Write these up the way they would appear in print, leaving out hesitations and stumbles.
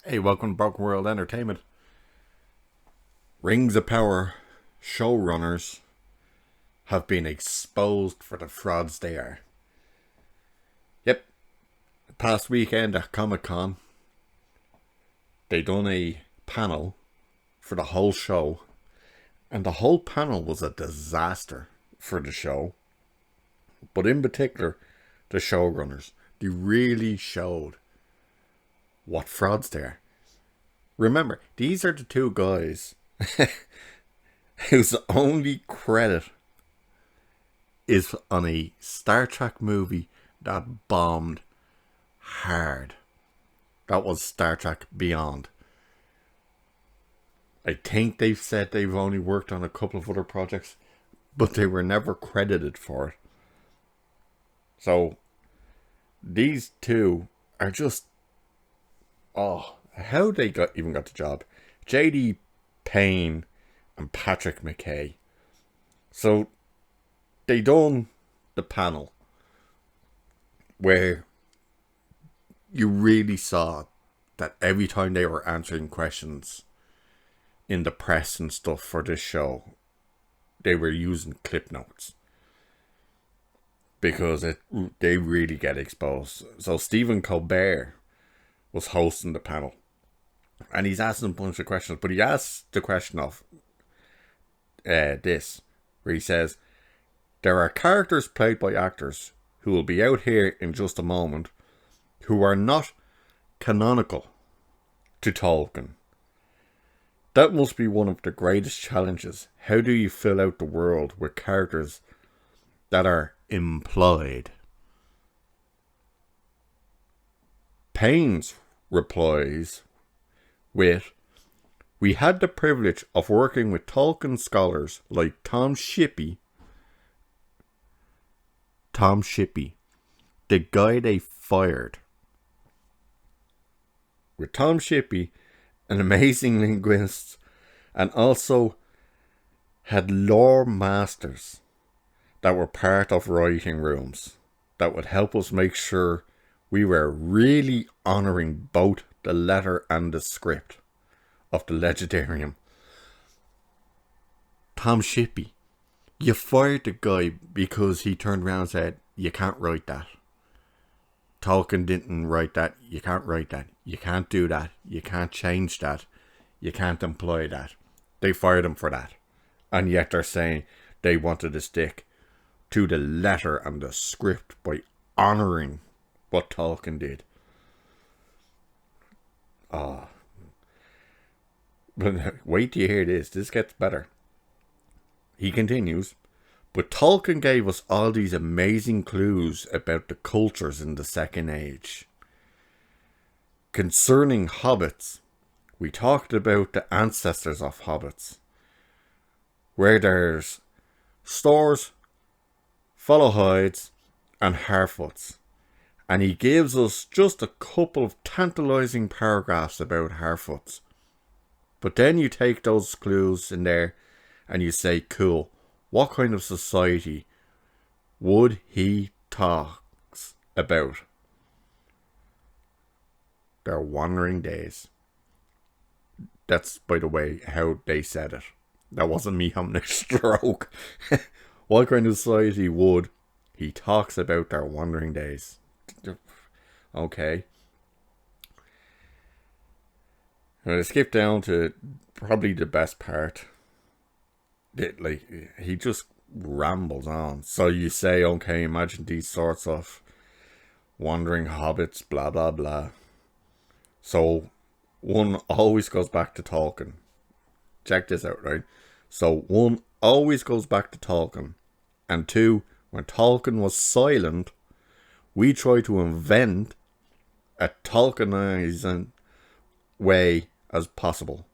Hey, welcome to Broken World Entertainment. Rings of Power showrunners have been exposed for the frauds they are. Yep, past weekend at Comic Con, they done a panel for the whole show, and the whole panel was a disaster for the show. But in particular, the showrunners, they really showed what frauds they are. Remember, these are the two guys whose only credit is on a Star Trek movie that bombed hard. That was Star Trek Beyond. I think they've said they've only worked on a couple of other projects, but they were never credited for it. So, these two are just... how they even got the job. J.D. Payne and Patrick McKay. So, they done the panel where you really saw that every time they were answering questions in the press and stuff for this show, they were using clip notes. Because they really get exposed. So Stephen Colbert was hosting the panel. And he's asking a bunch of questions. But he asks the question of this. Where he says, there are characters played by actors who will be out here in just a moment who are not canonical to Tolkien. That must be one of the greatest challenges. How do you fill out the world with characters that are implied? Payne's replies with, we had the privilege of working with Tolkien scholars like Tom Shippey, the guy they fired. With Tom Shippey, an amazing linguist, and also had lore masters that were part of writing rooms that would help us make sure we were really honouring both the letter and the script of the Legendarium. Tom Shippey, you fired the guy because he turned around and said, you can't write that. Tolkien didn't write that. You can't write that. You can't do that. You can't change that. You can't employ that. They fired him for that. And yet they're saying they wanted to stick to the letter and the script by honouring what Tolkien did. But wait till you hear this. This gets better. He continues, but Tolkien gave us all these amazing clues about the cultures in the Second Age. Concerning hobbits, we talked about the ancestors of hobbits, where there's Stores, Followhides, and Harfoots. And he gives us just a couple of tantalising paragraphs about Harfoots. But then you take those clues in there and you say, cool, what kind of society would he talks about? Their wandering days. That's, by the way, how they said it. That wasn't me having a stroke. What kind of society would he talks about their wandering days? Okay. I'm going to skip down to probably the best part. He just rambles on. So you say, okay, imagine these sorts of wandering hobbits, blah, blah, blah. So one always goes back to Tolkien. Check this out, right? So one always goes back to Tolkien. And two, when Tolkien was silent, we try to invent a Tolkienizing way as possible.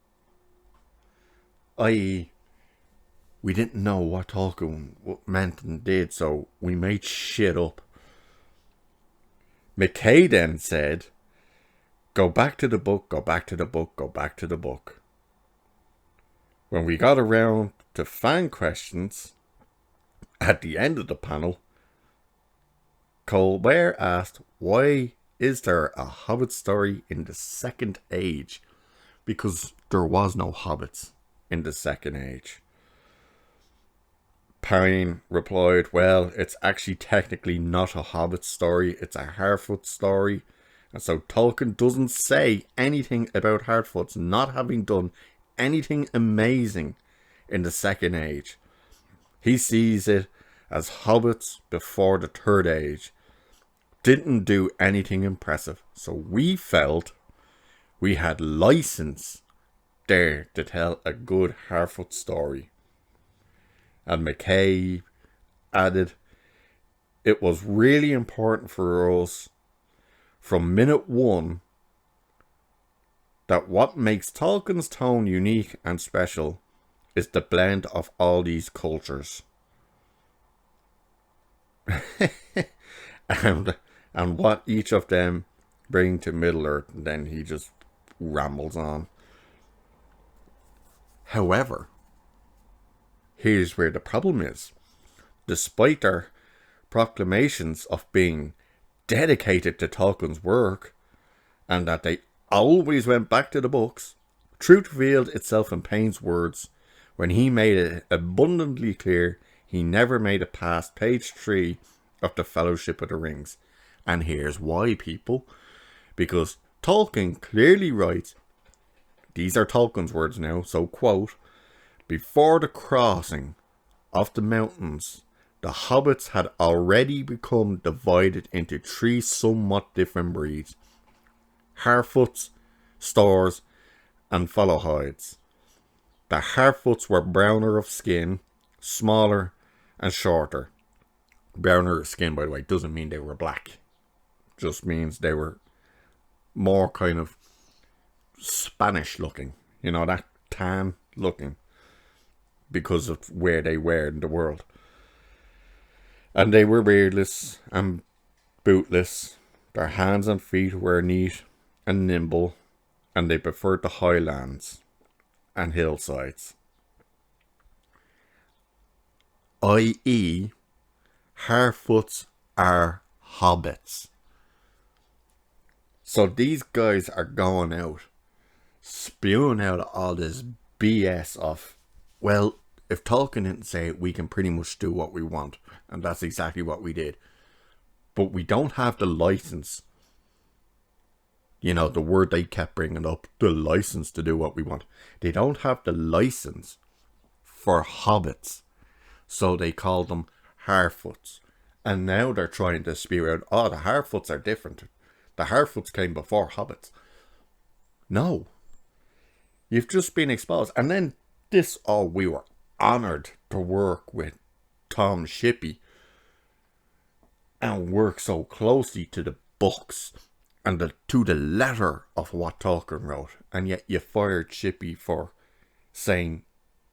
I.e., we didn't know what Tolkien meant and did, so we made shit up. McKay then said, go back to the book, go back to the book, go back to the book. When we got around to fan questions, at the end of the panel, Colbert asked why is there a Hobbit story in the Second Age? Because there was no Hobbits in the Second Age. Payne replied, well, it's actually technically not a Hobbit story, it's a Harfoot story. And so Tolkien doesn't say anything about Harfoots not having done anything amazing in the Second Age. He sees it as Hobbits before the Third Age didn't do anything impressive. So we felt we had license there to tell a good Harfoot story. And McKay added, it was really important for us from minute one that what makes Tolkien's tone unique and special is the blend of all these cultures. and what each of them bring to Middle-earth. And then he just rambles on. However, here's where the problem is. Despite their proclamations of being dedicated to Tolkien's work, and that they always went back to the books, truth revealed itself in Payne's words when he made it abundantly clear he never made it past page 3 of the Fellowship of the Rings. And here's why, people. Because Tolkien clearly writes, these are Tolkien's words now, so quote, before the crossing of the mountains, the hobbits had already become divided into 3 somewhat different breeds. Harfoots, Stores, and Followhides. The Harfoots were browner of skin, smaller and shorter. Browner of skin, by the way, doesn't mean they were black. Just means they were more kind of Spanish looking. You know, that tan looking. Because of where they were in the world. And they were beardless and bootless. Their hands and feet were neat and nimble. And they preferred the highlands and hillsides. I.e., Harfoots are hobbits. So these guys are going out, spewing out all this BS of, well, if Tolkien didn't say it, we can pretty much do what we want. And that's exactly what we did. But we don't have the license. You know, the word they kept bringing up, the license to do what we want. They don't have the license for hobbits. So they call them Harfoots. And now they're trying to spew out, oh, the Harfoots are different. The Harfoots came before hobbits. No. You've just been exposed. And then we were honoured to work with Tom Shippey and work so closely to the books and to the letter of what Tolkien wrote. And yet you fired Shippey for saying,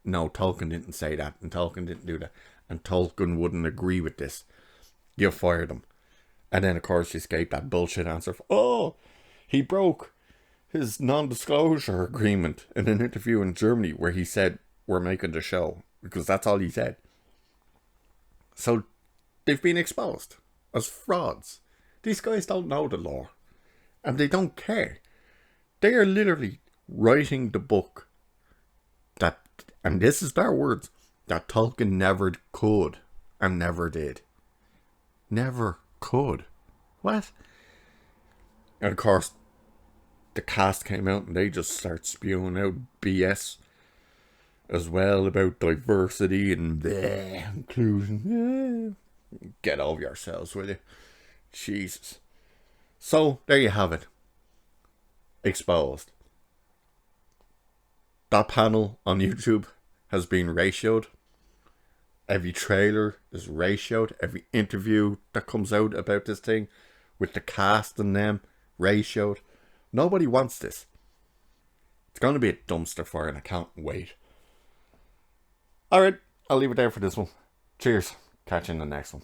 no, Tolkien didn't say that and Tolkien didn't do that and Tolkien wouldn't agree with this. You fired him. And then, of course, you escaped that bullshit answer of, oh, he broke his non-disclosure agreement in an interview in Germany where he said, we're making the show. Because that's all he said. So, they've been exposed as frauds. These guys don't know the law. And they don't care. They are literally writing the book that, and this is their words, that Tolkien never could and never did. Never could. What? And of course, the cast came out and they just start spewing out BS as well about diversity and inclusion. Get over yourselves, will you? Jesus. So, there you have it. Exposed. That panel on YouTube has been ratioed. Every trailer is ratioed. Every interview that comes out about this thing with the cast and them ratioed. Nobody wants this. It's going to be a dumpster fire and I can't wait. Alright, I'll leave it there for this one. Cheers. Catch you in the next one.